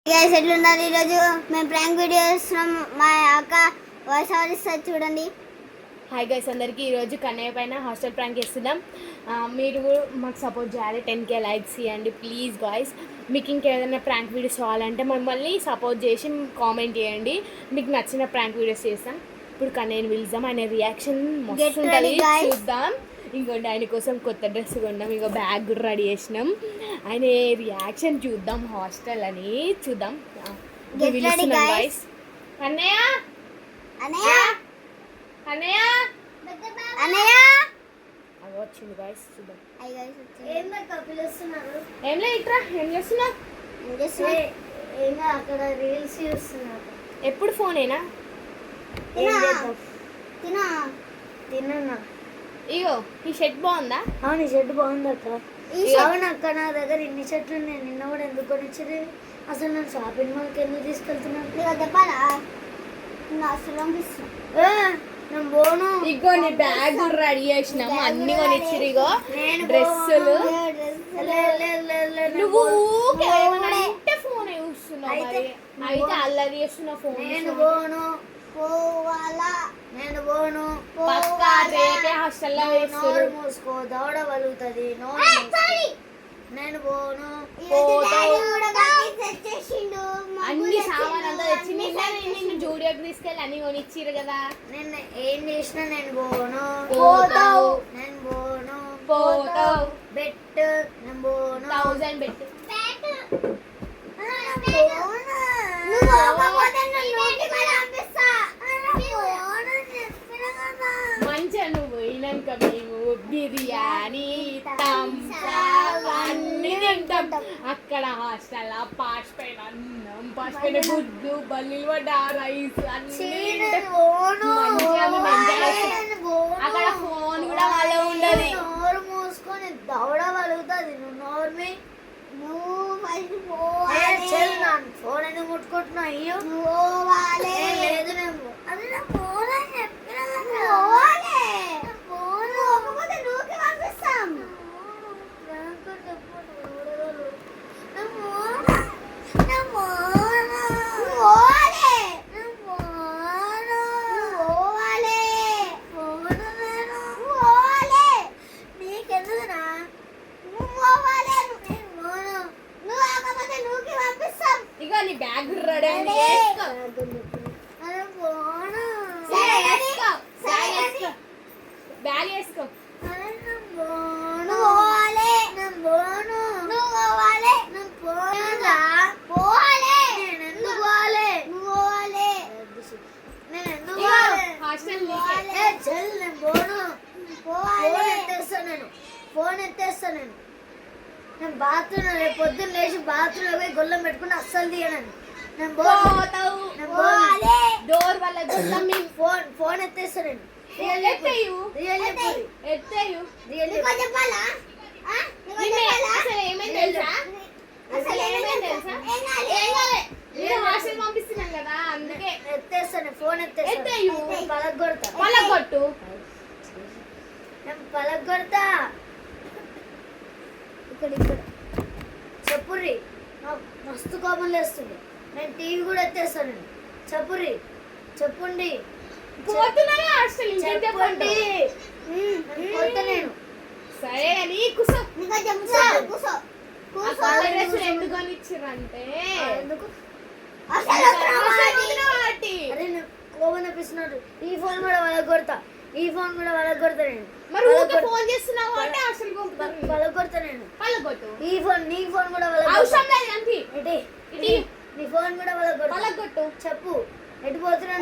Guys ఎట్లున్నారు ఈరోజు మేము ప్రాంక్ వీడియో చేస్తున్నాం. మా అక్క వాయిస్ ఓవర్ ఇస్తుంది చూడండి. హాయ్ గైస్ అందరికీ ఈరోజు కన్నయ్య పైన హాస్టల్ ప్రాంక్ చేస్తున్నాం. మీరు మాకు సపోర్ట్ చేయాలి, 10K లైక్స్ ఇవ్వండి ప్లీజ్ గాయ్స్. మీకు ఇంకేదైనా ప్రాంక్ వీడియోస్ కావాలంటే మమ్మల్ని సపోర్ట్ చేసి కామెంట్ చేయండి. మీకు నచ్చిన ప్రాంక్ వీడియోస్ చేస్తాం. ఇప్పుడు కన్నయ్యని పిలుద్దాం, ఆయన రియాక్షన్ మస్తు ఉంటుంది చూద్దాం. ఇంకోటి ఆయన కోసం కొత్త డ్రెస్ కొన్నాం, ఇంకో బ్యాగ్ కూడా రెడీ చేసినాం. ఆయన రియాక్షన్ చూద్దాం హాస్టల్ అని చూద్దాం. అన్నయ్య అన్నయ్య అన్నయ్య వచ్చింది గాయ్స్ చూద్దాం. ఏం లేదు ఇట్రా, ఏం చేస్తున్నావు? అక్కడ రీల్స్ చూస్తున్నారు. ఎప్పుడు ఫోనేనా? తిన్నా. ఇగో ఈ షర్ట్ బాగుందా? అవును, ఈ షర్ట్ బాగుంది అక్క. అవును అక్క, నా దగ్గర ఇన్ని షర్ట్లు ఉన్నాయి. నిన్న కూడా ఎందుకు కొనిచ్చేది? అసలు నేను షాపింగ్ మాల్కి ఎందుకు తీసుకెళ్తున్నాను? నీకు చెప్పాలా? అసలు నేను పోను. ఇగో నీ బ్యాగ్ రెడీ చేసినాము, అన్ని కొనిచ్చిరు. ఇగో డ్రెస్సులు. నువ్వు అంటే ఫోన్ చూస్తున్నావు, అయితే అల్లరి చేస్తున్నా ఫోన్. నేను పోను. పోవాలా? నేను పోను. పక్కా రేపే హాస్టల్లో వేస్తారు. మూసుకో, దౌడ వలుగుతుంది. నేను పోను. అన్ని సామాన్ అంతా తెచ్చి నిన్ను జూడియోకి తీసుకెళ్ళి అన్ని కొనిచ్చిరు కదా. నేను ఏం చేసినా నేను పోను. పోతావు. నేను పోను. పోతావు. బెట్. నేను పోను. 1000 బెట్. మంచిగా నువ్వు పోయినాక మేము బిర్యానీ అన్ని తింటాం. అక్కడ హాస్టల్ పాష్ పైన అన్నం, పాష్ పైన గుడ్డు, బల్లీలు వడ్డ, రైస్ అన్ని అక్కడ ఫోన్ కూడా వాళ్ళ ఉండదు. నోరు మూసుకొని దౌడ వలుగుతుంది. నువ్వు నోర్మి ఫోన్ ఎందుకు ముట్టుకుంటున్నా? అయ్యో లేదు, నేను ఇక నీ బ్యాగ్ రెడీ బ్యాగ్ వేసుకో. ఫోన్ ఎత్తేస్తా నేను. నేను బాత్రూమ్ రేపు పొద్దున్న లేచి బాత్రూమ్ పోయి గొల్లం పెట్టుకుని అస్సలు తీయను. నేను డోర్ వల్ల ఫోన్ ఎత్తేస్తా నేను. పంపిస్తున్నాం కదా, అందుకే ఎత్తేస్తాను. ఫోన్ ఎత్తేస్తా. పలగొట్టు. నేను పలగొడతా. ఇక్కడ చెప్పుర్రి, నాకు మస్తు కోపం లేస్తుంది. నేను టీవీ కూడా ఎత్తేస్తాను. చెప్పుర్రి, చెప్పుండి. చెప్పండి. నేను సరే అని కూసో. ఎందుకు ఇచ్చిరంటే అరే నేను కోపం తెప్పిస్తున్నాడు. ఈ ఫోన్ కూడా వలగొడతా. ఈ ఫోన్ కూడా వలగొడతా నేను. మరి ఫోన్ చేస్తున్నావు అంటే అసలు వలగొడతా నేను. పలగొట్టు. ఈ ఫోన్, నీ ఫోన్ కూడా అవసరం లేదు. నీ ఫోన్ కూడా వలగొట్టు. పలగొట్టు. చెప్పు ఎటు పోతున్నా?